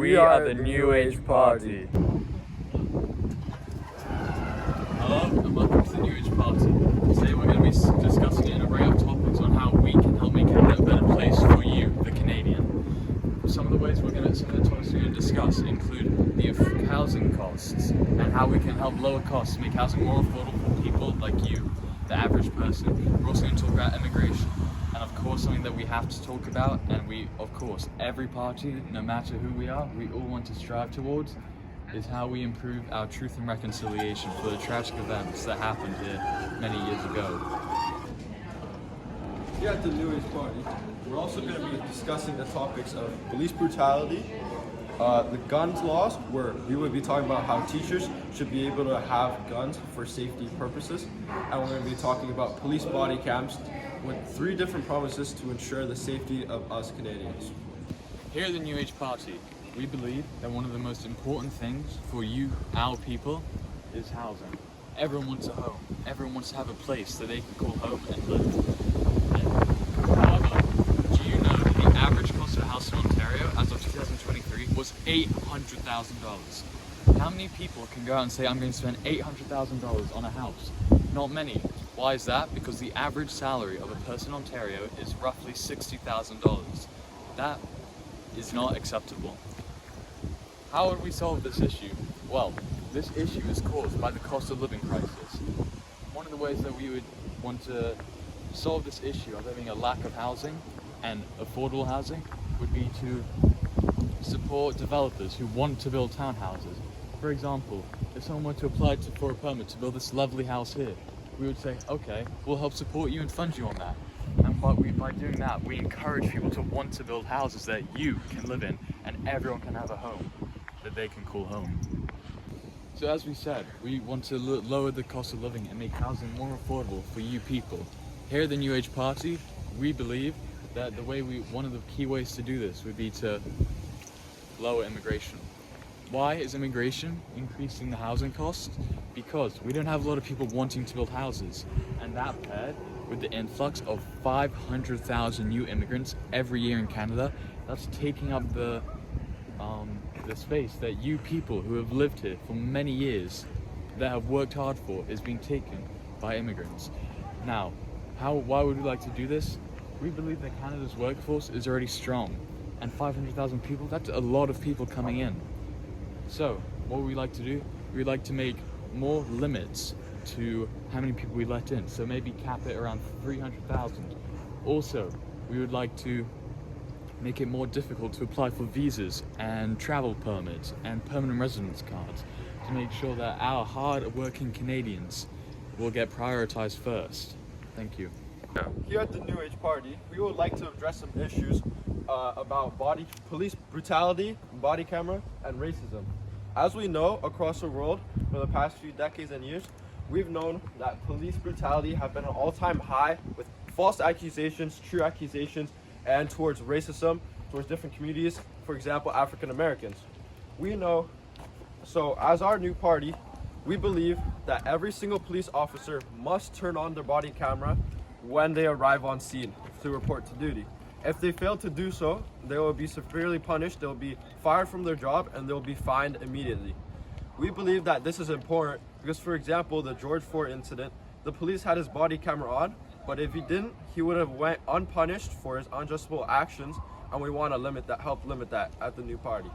We are the New Age Party. Hello and welcome to the New Age Party. Today we're going to be discussing an array of topics on how we can help make Canada a better place for you, the Canadian. Some of the topics we're going to discuss include the housing costs and how we can help lower costs, make housing more affordable for people like you, the average person. We're also going to talk about immigration. And of course, something that we have to talk about, and every party, no matter who we are, we all want to strive towards, is how we improve our truth and reconciliation for the tragic events that happened here many years ago. Here at the New Age Party, we're also going to be discussing the topics of police brutality, the guns laws, where we would be talking about how teachers should be able to have guns for safety purposes, and we're going to be talking about police body cams with 3 different promises to ensure the safety of us Canadians. Here at the New Age Party, we believe that one of the most important things for you, our people, is housing. Everyone wants a home. Everyone wants to have a place that they can call home and live. However, do you know that the average cost of a house in Ontario as of 2023 was $800,000? How many people can go out and say, I'm going to spend $800,000 on a house? Not many. Why is that? Because the average salary of a person in Ontario is roughly $60,000. That is not acceptable. How would we solve this issue? Well, this issue is caused by the cost of living crisis. One of the ways that we would want to solve this issue of having a lack of housing and affordable housing would be to support developers who want to build townhouses. For example, if someone were to apply for a permit to build this lovely house here, we would say, okay, we'll help support you and fund you on that. And by doing that, we encourage people to want to build houses that you can live in and everyone can have a home that they can call home. So as we said, we want to lower the cost of living and make housing more affordable for you people. Here at the New Age Party, we believe that one of the key ways to do this would be to lower immigration. Why is immigration increasing the housing cost? Because we don't have a lot of people wanting to build houses, and that paired with the influx of 500,000 new immigrants every year in Canada, that's taking up the space that you people who have lived here for many years, that have worked hard for, is being taken by immigrants. Now, why would we like to do this? We believe that Canada's workforce is already strong, and 500,000 people, that's a lot of people coming in. So, what would we like to do? We'd like to make more limits to how many people we let in. So maybe cap it around 300,000. Also, we would like to make it more difficult to apply for visas and travel permits and permanent residence cards to make sure that our hard-working Canadians will get prioritized first. Thank you. Here at the New Age Party, we would like to address some issues about police brutality, body camera, and racism. As we know, across the world, for the past few decades and years, we've known that police brutality have been an all-time high with false accusations, true accusations, and towards racism, towards different communities, for example, African Americans. We know, so as our new party, we believe that every single police officer must turn on their body camera when they arrive on scene to report to duty. If they fail to do so, they will be severely punished, they'll be fired from their job, and they'll be fined immediately. We believe that this is important because, for example, the George Ford incident, the police had his body camera on, but if he didn't, he would have went unpunished for his unjustifiable actions, and we want to help limit that at the new party.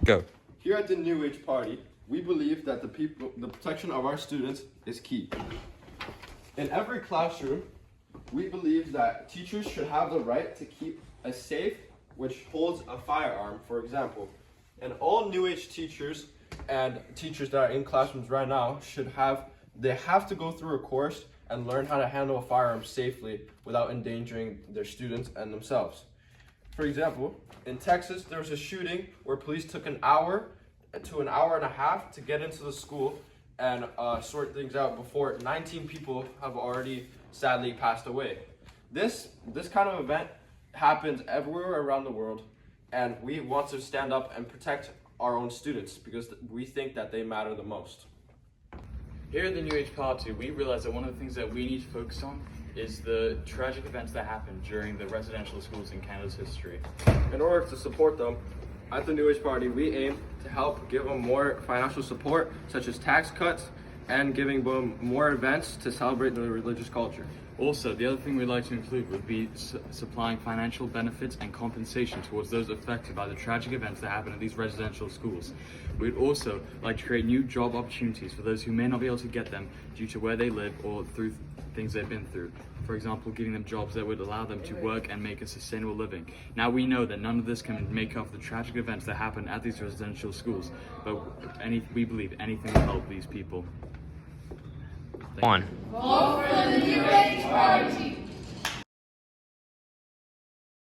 Go. Here at the New Age Party, we believe that the protection of our students is key. In every classroom, we believe that teachers should have the right to keep a safe which holds a firearm, for example. And all New Age teachers and teachers that are in classrooms right now they have to go through a course and learn how to handle a firearm safely without endangering their students and themselves. For example, in Texas, there was a shooting where police took an hour to an hour and a half to get into the school and sort things out before 19 people have already sadly passed away. This kind of event happens everywhere around the world, and we want to stand up and protect our own students because we think that they matter the most. Here at the New Age Party, we realize that one of the things that we need to focus on is the tragic events that happened during the residential schools in Canada's history. In order to support them, At the New Age Party, we aim to help give them more financial support, such as tax cuts, and giving them more events to celebrate the religious culture. Also, the other thing we'd like to include would be supplying financial benefits and compensation towards those affected by the tragic events that happen at these residential schools. We'd also like to create new job opportunities for those who may not be able to get them due to where they live or through things they've been through. For example, giving them jobs that would allow them to work and make a sustainable living. Now we know that none of this can make up the tragic events that happen at these residential schools, but we believe anything will help these people. Vote for the New Age Party.